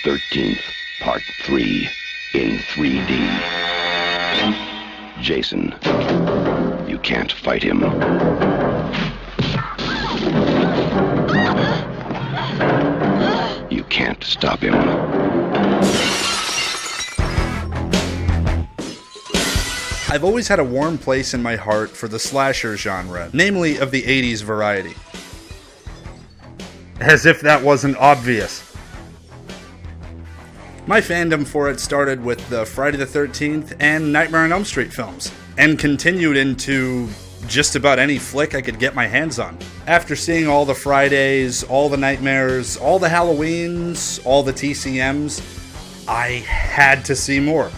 13th, Part 3, in 3D. Jason, you can't fight him. You can't stop him. I've always had a warm place in my heart for the slasher genre, namely of the 80s variety. As if that wasn't obvious. My fandom for it started with the Friday the 13th and Nightmare on Elm Street films, and continued into just about any flick I could get my hands on. After seeing all the Fridays, all the Nightmares, all the Halloweens, all the TCMs, I had to see more.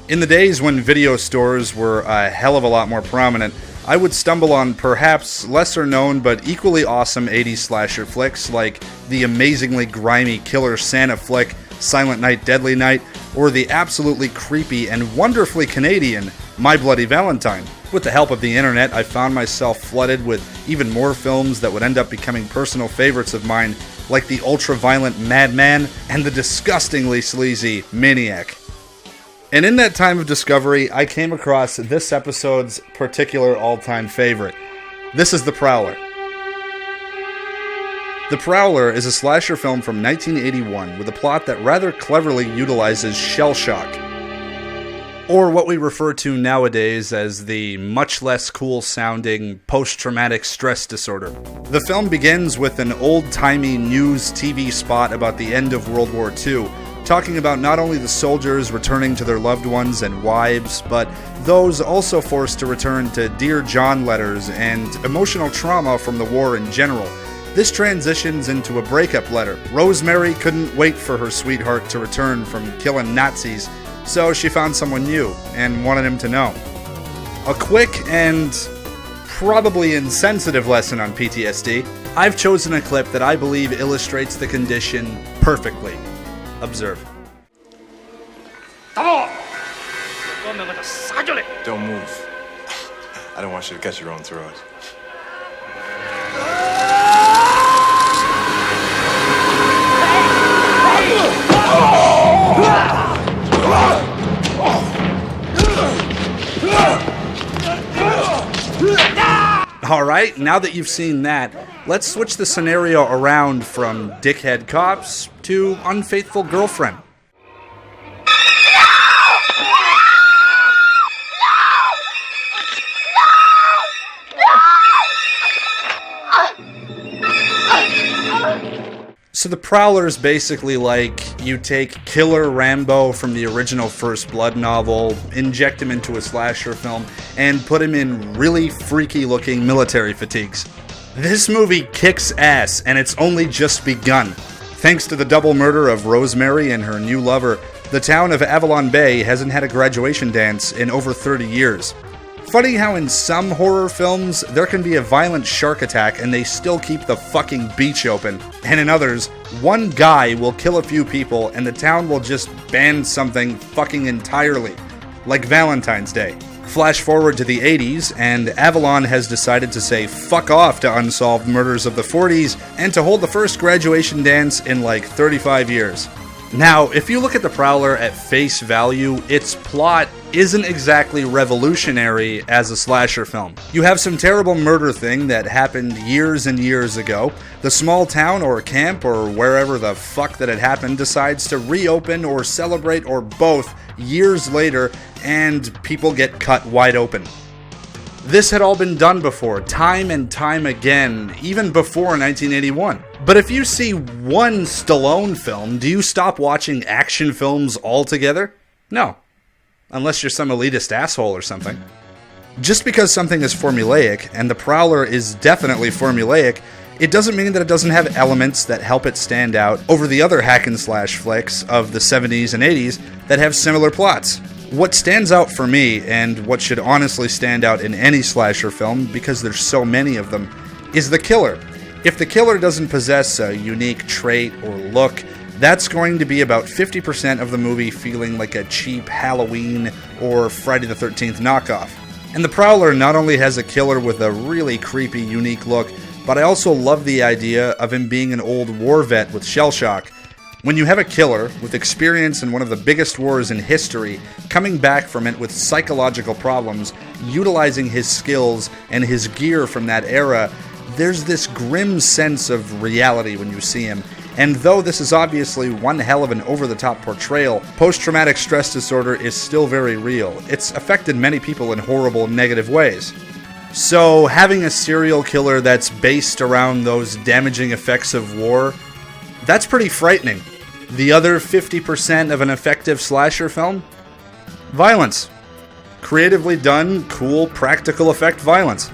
In the days when video stores were a hell of a lot more prominent, I would stumble on perhaps lesser known but equally awesome 80s slasher flicks like the amazingly grimy Killer Santa flick Silent Night, Deadly Night, or the absolutely creepy and wonderfully Canadian My Bloody Valentine. With the help of the internet, I found myself flooded with even more films that would end up becoming personal favorites of mine, like the ultra-violent Madman and the disgustingly sleazy Maniac. And in that time of discovery, I came across this episode's particular all-time favorite. This is The Prowler. The Prowler is a slasher film from 1981 with a plot that rather cleverly utilizes shell shock, or what we refer to nowadays as the much less cool-sounding post-traumatic stress disorder. The film begins with an old-timey news TV spot about the end of World War II, talking about not only the soldiers returning to their loved ones and wives, but those also forced to return to Dear John letters and emotional trauma from the war in general. This transitions into a breakup letter. Rosemary couldn't wait for her sweetheart to return from killing Nazis, so she found someone new and wanted him to know. A quick and probably insensitive lesson on PTSD. I've chosen a clip that I believe illustrates the condition perfectly. Observe. Don't move. I don't want you to cut your own throat. Alright, now that you've seen that, let's switch the scenario around from dickhead cops to unfaithful girlfriend. So the Prowler is basically like you take Killer Rambo from the original First Blood novel, inject him into a slasher film, and put him in really freaky looking military fatigues. This movie kicks ass, and it's only just begun. Thanks to the double murder of Rosemary and her new lover, the town of Avalon Bay hasn't had a graduation dance in over 30 years. Funny how in some horror films, there can be a violent shark attack and they still keep the fucking beach open. And in others, one guy will kill a few people and the town will just ban something fucking entirely. Like Valentine's Day. Flash forward to the 80s, and Avalon has decided to say fuck off to unsolved murders of the 40s and to hold the first graduation dance in like 35 years. Now, if you look at The Prowler at face value, its plot isn't exactly revolutionary as a slasher film. You have some terrible murder thing that happened years and years ago. The small town or camp or wherever the fuck that it happened decides to reopen or celebrate or both years later, and people get cut wide open. This had all been done before, time and time again, even before 1981. But if you see one Stallone film, do you stop watching action films altogether? No. Unless you're some elitist asshole or something. Just because something is formulaic, and The Prowler is definitely formulaic, it doesn't mean that it doesn't have elements that help it stand out over the other hack and slash flicks of the 70s and 80s that have similar plots. What stands out for me, and what should honestly stand out in any slasher film, because there's so many of them, is the killer. If the killer doesn't possess a unique trait or look, that's going to be about 50% of the movie feeling like a cheap Halloween or Friday the 13th knockoff. And The Prowler not only has a killer with a really creepy, unique look, but I also love the idea of him being an old war vet with shell shock. When you have a killer with experience in one of the biggest wars in history, coming back from it with psychological problems, utilizing his skills and his gear from that era, there's this grim sense of reality when you see him. And though this is obviously one hell of an over-the-top portrayal, post-traumatic stress disorder is still very real. It's affected many people in horrible, negative ways. So having a serial killer that's based around those damaging effects of war, that's pretty frightening. The other 50% of an effective slasher film? Violence. Creatively done, cool, practical effect violence.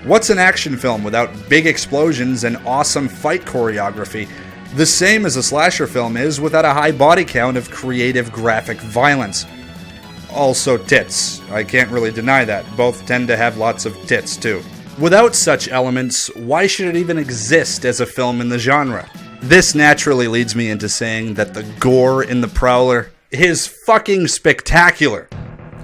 What's an action film without big explosions and awesome fight choreography? The same as a slasher film is without a high body count of creative graphic violence. Also tits. I can't really deny that. Both tend to have lots of tits too. Without such elements, why should it even exist as a film in the genre? This naturally leads me into saying that the gore in the Prowler is fucking spectacular.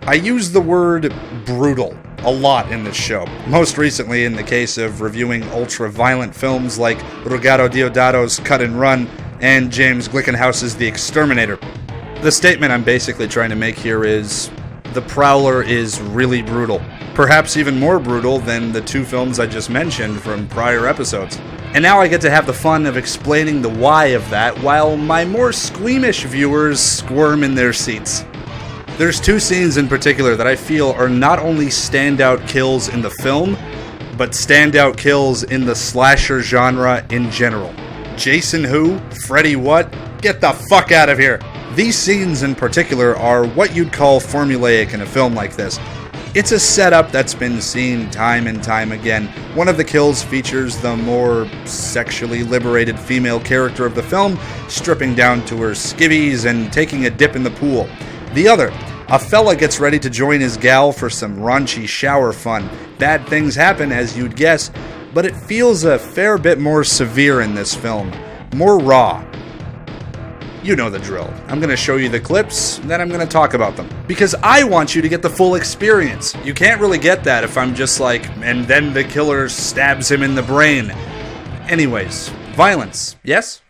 I use the word brutal a lot in this show, most recently in the case of reviewing ultra-violent films like Ruggero Deodato's Cut and Run and James Glickenhaus's The Exterminator. The statement I'm basically trying to make here is, the Prowler is really brutal. Perhaps even more brutal than the two films I just mentioned from prior episodes. And now I get to have the fun of explaining the why of that while my more squeamish viewers squirm in their seats. There's two scenes in particular that I feel are not only standout kills in the film, but standout kills in the slasher genre in general. Jason who? Freddy what? Get the fuck out of here! These scenes in particular are what you'd call formulaic in a film like this. It's a setup that's been seen time and time again. One of the kills features the more sexually liberated female character of the film, stripping down to her skivvies and taking a dip in the pool. The other, a fella gets ready to join his gal for some raunchy shower fun. Bad things happen, as you'd guess, but it feels a fair bit more severe in this film. More raw. You know the drill. I'm going to show you the clips, then I'm going to talk about them. Because I want you to get the full experience. You can't really get that if I'm just like, and then the killer stabs him in the brain. Anyways, violence, yes?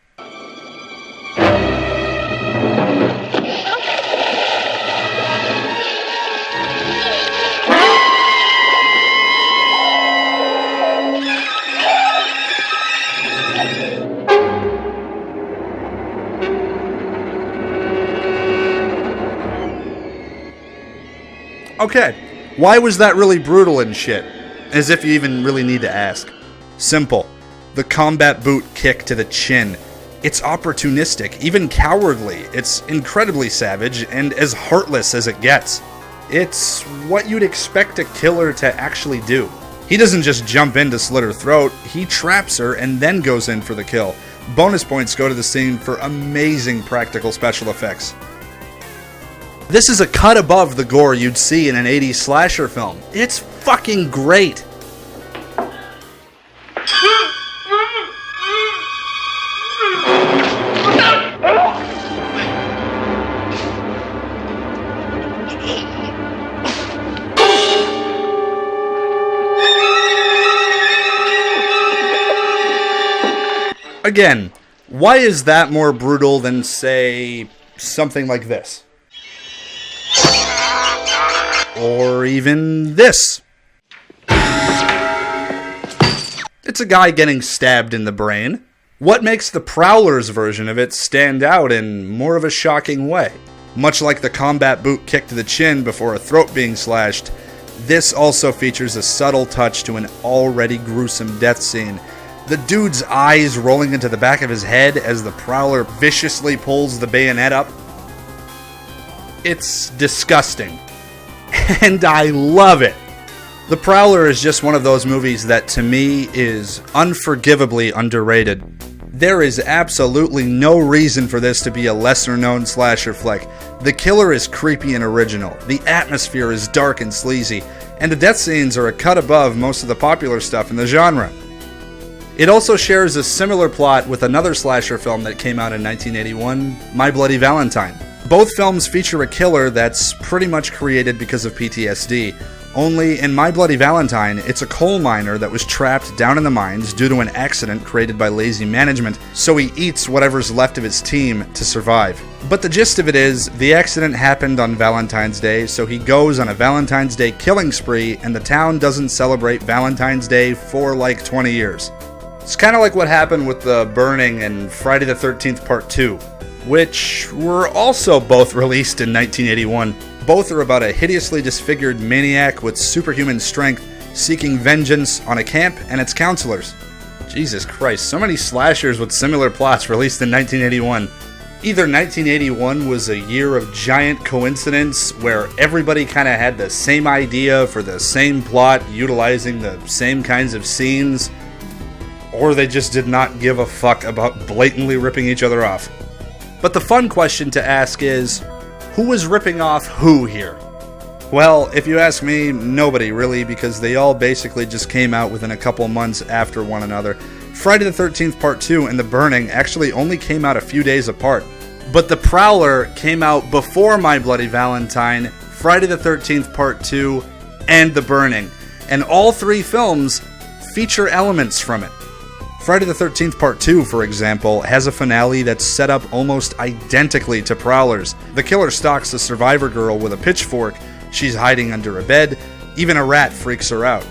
Okay, why was that really brutal and shit? As if you even really need to ask. Simple. The combat boot kick to the chin. It's opportunistic, even cowardly. It's incredibly savage and as heartless as it gets. It's what you'd expect a killer to actually do. He doesn't just jump in to slit her throat, he traps her and then goes in for the kill. Bonus points go to the scene for amazing practical special effects. This is a cut above the gore you'd see in an 80s slasher film. It's fucking great. Again, why is that more brutal than, say, something like this? Or even this. It's a guy getting stabbed in the brain. What makes the Prowler's version of it stand out in more of a shocking way? Much like the combat boot kick to the chin before a throat being slashed, this also features a subtle touch to an already gruesome death scene. The dude's eyes rolling into the back of his head as the Prowler viciously pulls the bayonet up. It's disgusting. And I love it. The Prowler is just one of those movies that to me is unforgivably underrated. There is absolutely no reason for this to be a lesser known slasher flick. The killer is creepy and original, the atmosphere is dark and sleazy, and the death scenes are a cut above most of the popular stuff in the genre. It also shares a similar plot with another slasher film that came out in 1981, My Bloody Valentine. Both films feature a killer that's pretty much created because of PTSD, Only in My Bloody Valentine, it's a coal miner that was trapped down in the mines due to an accident created by lazy management, so he eats whatever's left of his team to survive. But the gist of it is, the accident happened on Valentine's Day, so he goes on a Valentine's Day killing spree, and the town doesn't celebrate Valentine's Day for like 20 years. It's kind of like what happened with The Burning and Friday the 13th Part 2, which were also both released in 1981. Both are about a hideously disfigured maniac with superhuman strength seeking vengeance on a camp and its counselors. Jesus Christ, so many slashers with similar plots released in 1981. Either 1981 was a year of giant coincidence where everybody kind of had the same idea for the same plot, utilizing the same kinds of scenes, or they just did not give a fuck about blatantly ripping each other off. But the fun question to ask is, who was ripping off who here? Well, if you ask me, nobody really, because they all basically just came out within a couple months after one another. Friday the 13th Part 2 and The Burning actually only came out a few days apart. But The Prowler came out before My Bloody Valentine, Friday the 13th Part 2, and The Burning. And all three films feature elements from it. Friday the 13th Part 2, for example, has a finale that's set up almost identically to Prowler's. The killer stalks the survivor girl with a pitchfork, she's hiding under a bed, even a rat freaks her out.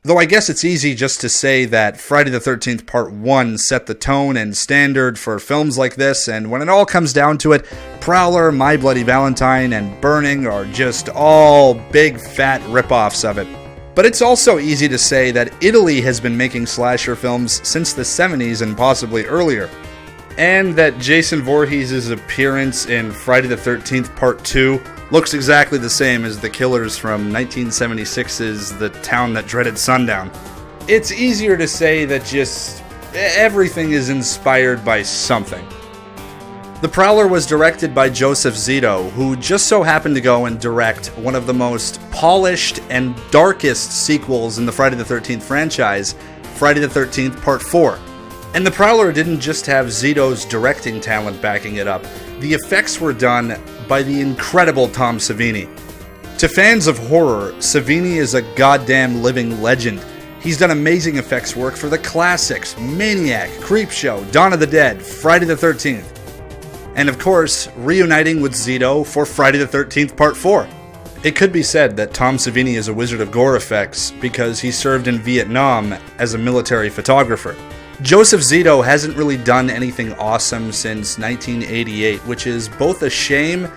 Though I guess it's easy just to say that Friday the 13th Part 1 set the tone and standard for films like this, and when it all comes down to it, Prowler, My Bloody Valentine, and Burning are just all big fat rip-offs of it. But it's also easy to say that Italy has been making slasher films since the 70s and possibly earlier. And that Jason Voorhees' appearance in Friday the 13th Part 2 looks exactly the same as the killers from 1976's The Town That Dreaded Sundown. It's easier to say that just everything is inspired by something. The Prowler was directed by Joseph Zito, who just so happened to go and direct one of the most polished and darkest sequels in the Friday the 13th franchise, Friday the 13th Part 4. And The Prowler didn't just have Zito's directing talent backing it up, the effects were done by the incredible Tom Savini. To fans of horror, Savini is a goddamn living legend. He's done amazing effects work for the classics, Maniac, Creepshow, Dawn of the Dead, Friday the 13th. And of course, reuniting with Zito for Friday the 13th Part 4. It could be said that Tom Savini is a wizard of gore effects because he served in Vietnam as a military photographer. Joseph Zito hasn't really done anything awesome since 1988, which is both a shame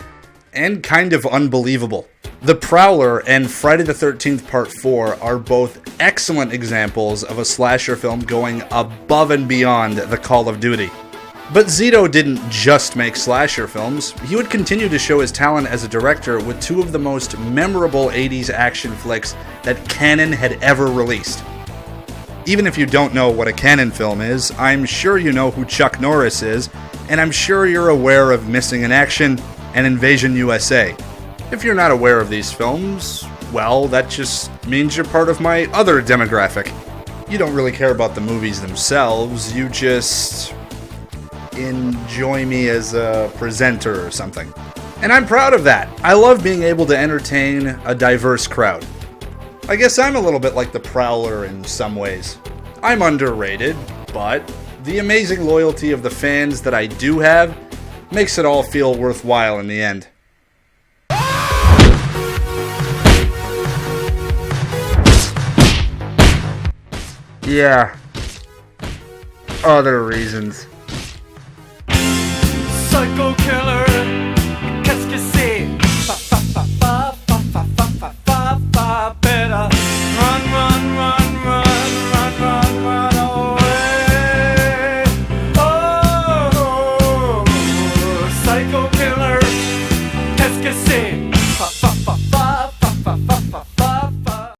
and kind of unbelievable. The Prowler and Friday the 13th Part 4 are both excellent examples of a slasher film going above and beyond the Call of Duty. But Zito didn't just make slasher films. He would continue to show his talent as a director with two of the most memorable 80s action flicks that Cannon had ever released. Even if you don't know what a Cannon film is, I'm sure you know who Chuck Norris is, and I'm sure you're aware of Missing in Action and Invasion USA. If you're not aware of these films, well, that just means you're part of my other demographic. You don't really care about the movies themselves, you just enjoy me as a presenter or something. And I'm proud of that. I love being able to entertain a diverse crowd. I guess I'm a little bit like the Prowler in some ways. I'm underrated, but the amazing loyalty of the fans that I do have makes it all feel worthwhile in the end. Yeah. Other reasons. Psycho killer